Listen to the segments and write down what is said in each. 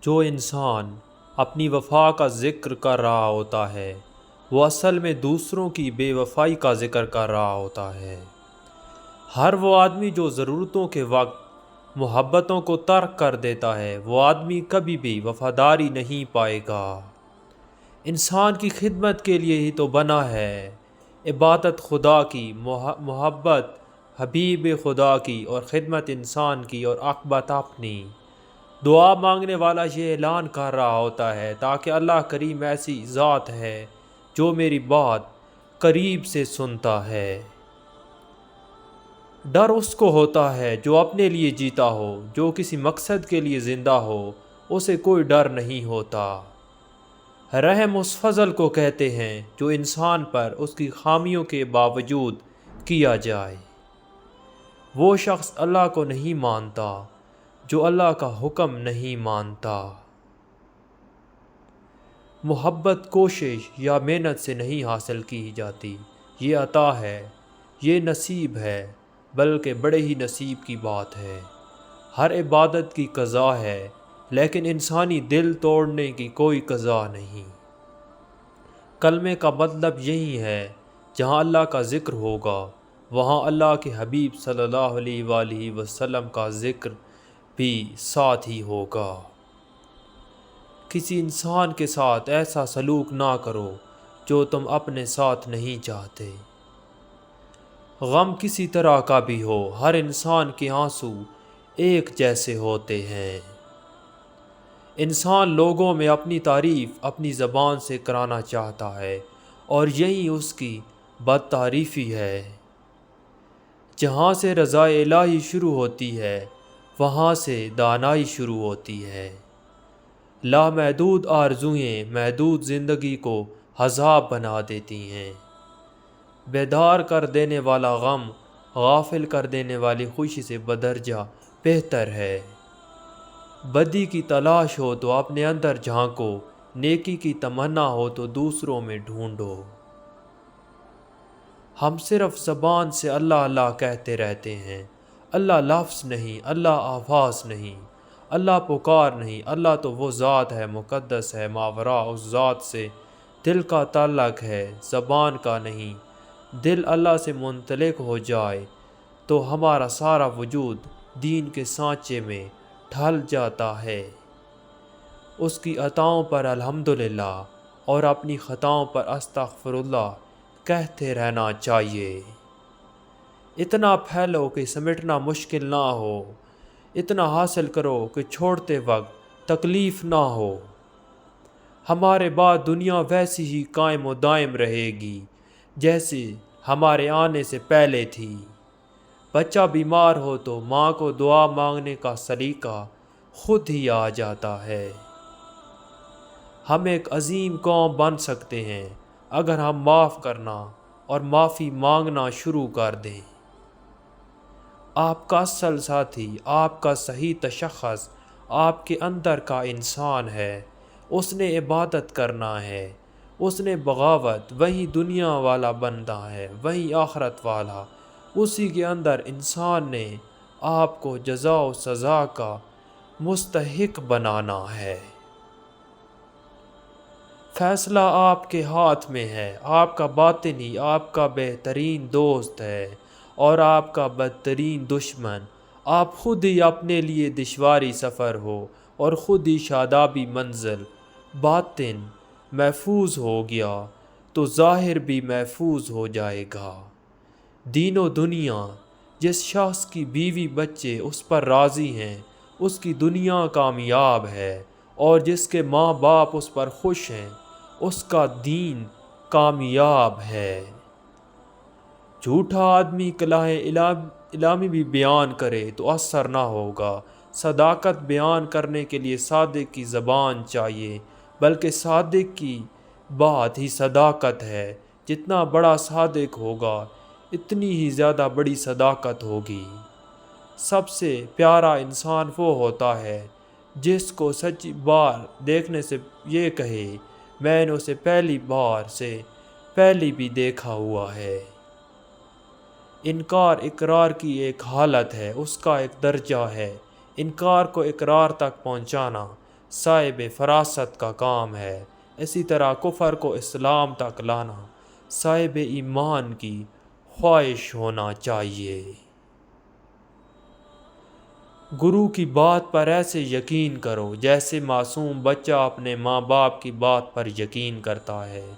جو انسان اپنی وفا کا ذکر کر رہا ہوتا ہے وہ اصل میں دوسروں کی بے وفائی کا ذکر کر رہا ہوتا ہے۔ ہر وہ آدمی جو ضرورتوں کے وقت محبتوں کو ترک کر دیتا ہے وہ آدمی کبھی بھی وفاداری نہیں پائے گا۔ انسان کی خدمت کے لیے ہی تو بنا ہے، عبادت خدا کی، محبت حبیب خدا کی، اور خدمت انسان کی اور عاقبت اپنی۔ دعا مانگنے والا یہ اعلان کر رہا ہوتا ہے تاکہ اللہ کریم ایسی ذات ہے جو میری بات قریب سے سنتا ہے۔ ڈر اس کو ہوتا ہے جو اپنے لیے جیتا ہو، جو کسی مقصد کے لیے زندہ ہو اسے کوئی ڈر نہیں ہوتا۔ رحم اس فضل کو کہتے ہیں جو انسان پر اس کی خامیوں کے باوجود کیا جائے۔ وہ شخص اللہ کو نہیں مانتا جو اللہ کا حکم نہیں مانتا۔ محبت کوشش یا محنت سے نہیں حاصل کی جاتی، یہ عطا ہے، یہ نصیب ہے، بلکہ بڑے ہی نصیب کی بات ہے۔ ہر عبادت کی قضا ہے لیکن انسانی دل توڑنے کی کوئی قضا نہیں۔ کلمے کا مطلب یہی ہے جہاں اللہ کا ذکر ہوگا وہاں اللہ کے حبیب صلی اللہ علیہ وآلہ وسلم کا ذکر بھی ساتھ ہی ہوگا۔ کسی انسان کے ساتھ ایسا سلوک نہ کرو جو تم اپنے ساتھ نہیں چاہتے۔ غم کسی طرح کا بھی ہو، ہر انسان کے آنسو ایک جیسے ہوتے ہیں۔ انسان لوگوں میں اپنی تعریف اپنی زبان سے کرانا چاہتا ہے اور یہی اس کی بد تعریفی ہے۔ جہاں سے رضا الہی شروع ہوتی ہے وہاں سے دانائی شروع ہوتی ہے۔ لامحدود آرزوئیں محدود زندگی کو عذاب بنا دیتی ہیں۔ بیدار کر دینے والا غم غافل کر دینے والی خوشی سے بدرجہ بہتر ہے۔ بدی کی تلاش ہو تو اپنے اندر جھانکو، نیکی کی تمنا ہو تو دوسروں میں ڈھونڈو۔ ہم صرف زبان سے اللہ اللہ کہتے رہتے ہیں، اللہ لفظ نہیں، اللہ آواز نہیں، اللہ پکار نہیں۔ اللہ تو وہ ذات ہے، مقدس ہے، ماوراء اس ذات سے دل کا تعلق ہے، زبان کا نہیں۔ دل اللہ سے منطلق ہو جائے تو ہمارا سارا وجود دین کے سانچے میں ڈھل جاتا ہے۔ اس کی عطاؤں پر الحمدللہ اور اپنی خطاؤں پر استغفر اللہ کہتے رہنا چاہیے۔ اتنا پھیلو کہ سمیٹنا مشکل نہ ہو، اتنا حاصل کرو کہ چھوڑتے وقت تکلیف نہ ہو۔ ہمارے بعد دنیا ویسی ہی قائم و دائم رہے گی جیسے ہمارے آنے سے پہلے تھی۔ بچہ بیمار ہو تو ماں کو دعا مانگنے کا سلیقہ خود ہی آ جاتا ہے۔ ہم ایک عظیم قوم بن سکتے ہیں اگر ہم معاف کرنا اور معافی مانگنا شروع کر دیں۔ آپ کا اصل ساتھی، آپ کا صحیح تشخص آپ کے اندر کا انسان ہے۔ اس نے عبادت کرنا ہے، اس نے بغاوت، وہی دنیا والا بندہ ہے، وہی آخرت والا۔ اسی کے اندر انسان نے آپ کو جزا و سزا کا مستحق بنانا ہے۔ فیصلہ آپ کے ہاتھ میں ہے۔ آپ کا باطن ہی آپ کا بہترین دوست ہے اور آپ کا بدترین دشمن۔ آپ خود ہی اپنے لیے دشواری سفر ہو اور خود ہی شادابی منزل۔ باطن محفوظ ہو گیا تو ظاہر بھی محفوظ ہو جائے گا۔ دین و دنیا، جس شخص کی بیوی بچے اس پر راضی ہیں اس کی دنیا کامیاب ہے، اور جس کے ماں باپ اس پر خوش ہیں اس کا دین کامیاب ہے۔ جھوٹا آدمی کلام الہی بھی بیان کرے تو اثر نہ ہوگا۔ صداقت بیان کرنے کے لیے صادق کی زبان چاہیے، بلکہ صادق کی بات ہی صداقت ہے۔ جتنا بڑا صادق ہوگا اتنی ہی زیادہ بڑی صداقت ہوگی۔ سب سے پیارا انسان وہ ہوتا ہے جس کو سچی بار دیکھنے سے یہ کہے میں نے اسے پہلی بار سے پہلی بھی دیکھا ہوا ہے۔ انکار اقرار کی ایک حالت ہے، اس کا ایک درجہ ہے۔ انکار کو اقرار تک پہنچانا صاحب فراست کا کام ہے، اسی طرح کفر کو اسلام تک لانا صاحب ایمان کی خواہش ہونا چاہیے۔ گرو کی بات پر ایسے یقین کرو جیسے معصوم بچہ اپنے ماں باپ کی بات پر یقین کرتا ہے۔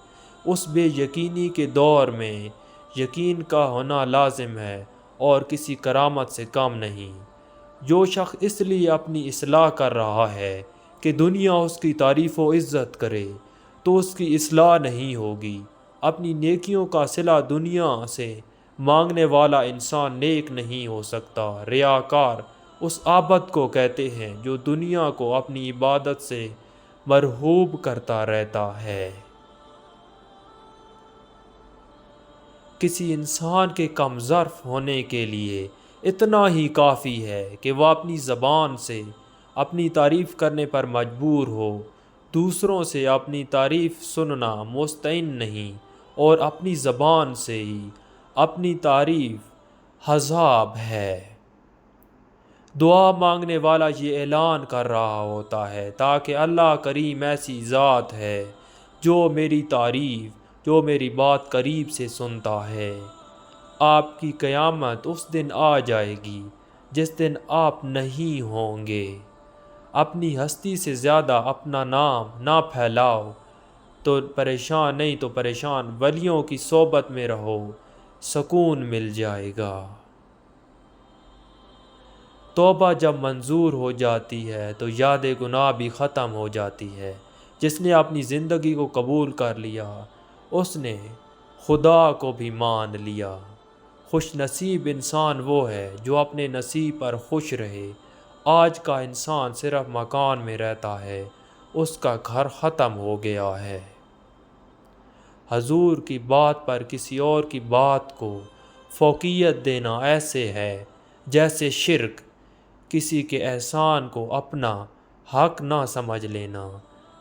اس بے یقینی کے دور میں یقین کا ہونا لازم ہے اور کسی کرامت سے کم نہیں۔ جو شخص اس لیے اپنی اصلاح کر رہا ہے کہ دنیا اس کی تعریف و عزت کرے تو اس کی اصلاح نہیں ہوگی۔ اپنی نیکیوں کا صلہ دنیا سے مانگنے والا انسان نیک نہیں ہو سکتا۔ ریاکار اس عابد کو کہتے ہیں جو دنیا کو اپنی عبادت سے مرغوب کرتا رہتا ہے۔ کسی انسان کے کم ظرف ہونے کے لیے اتنا ہی کافی ہے کہ وہ اپنی زبان سے اپنی تعریف کرنے پر مجبور ہو۔ دوسروں سے اپنی تعریف سننا مستعین نہیں اور اپنی زبان سے ہی اپنی تعریف حذاب ہے۔ دعا مانگنے والا یہ اعلان کر رہا ہوتا ہے تاکہ اللہ کریم ایسی ذات ہے جو میری بات قریب سے سنتا ہے۔ آپ کی قیامت اس دن آ جائے گی جس دن آپ نہیں ہوں گے۔ اپنی ہستی سے زیادہ اپنا نام نہ پھیلاؤ تو پریشان ولیوں کی صحبت میں رہو، سکون مل جائے گا۔ توبہ جب منظور ہو جاتی ہے تو یاد گناہ بھی ختم ہو جاتی ہے۔ جس نے اپنی زندگی کو قبول کر لیا اس نے خدا کو بھی مان لیا۔ خوش نصیب انسان وہ ہے جو اپنے نصیب پر خوش رہے۔ آج کا انسان صرف مکان میں رہتا ہے، اس کا گھر ختم ہو گیا ہے۔ حضور کی بات پر کسی اور کی بات کو فوقیت دینا ایسے ہے جیسے شرک، کسی کے احسان کو اپنا حق نہ سمجھ لینا۔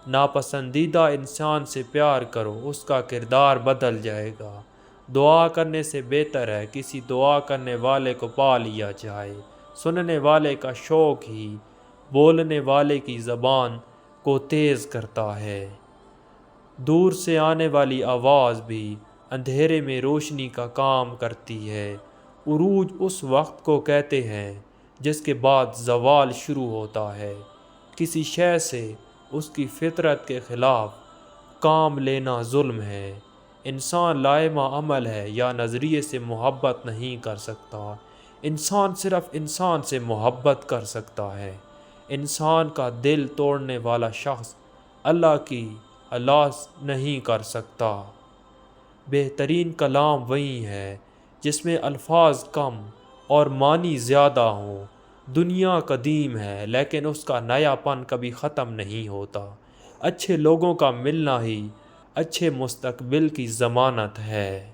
ناپسندیدہ انسان سے پیار کرو، اس کا کردار بدل جائے گا۔ دعا کرنے سے بہتر ہے کسی دعا کرنے والے کو پا لیا جائے۔ سننے والے کا شوق ہی بولنے والے کی زبان کو تیز کرتا ہے۔ دور سے آنے والی آواز بھی اندھیرے میں روشنی کا کام کرتی ہے۔ عروج اس وقت کو کہتے ہیں جس کے بعد زوال شروع ہوتا ہے۔ کسی شے سے اس کی فطرت کے خلاف کام لینا ظلم ہے۔ انسان لائمہ عمل ہے یا نظریے سے محبت نہیں کر سکتا۔ انسان صرف انسان سے محبت کر سکتا ہے۔ انسان کا دل توڑنے والا شخص اللہ کی الاس نہیں کر سکتا۔ بہترین کلام وہی ہے جس میں الفاظ کم اور معنی زیادہ ہوں۔ دنیا قدیم ہے لیکن اس کا نیا پن کبھی ختم نہیں ہوتا۔ اچھے لوگوں کا ملنا ہی اچھے مستقبل کی ضمانت ہے۔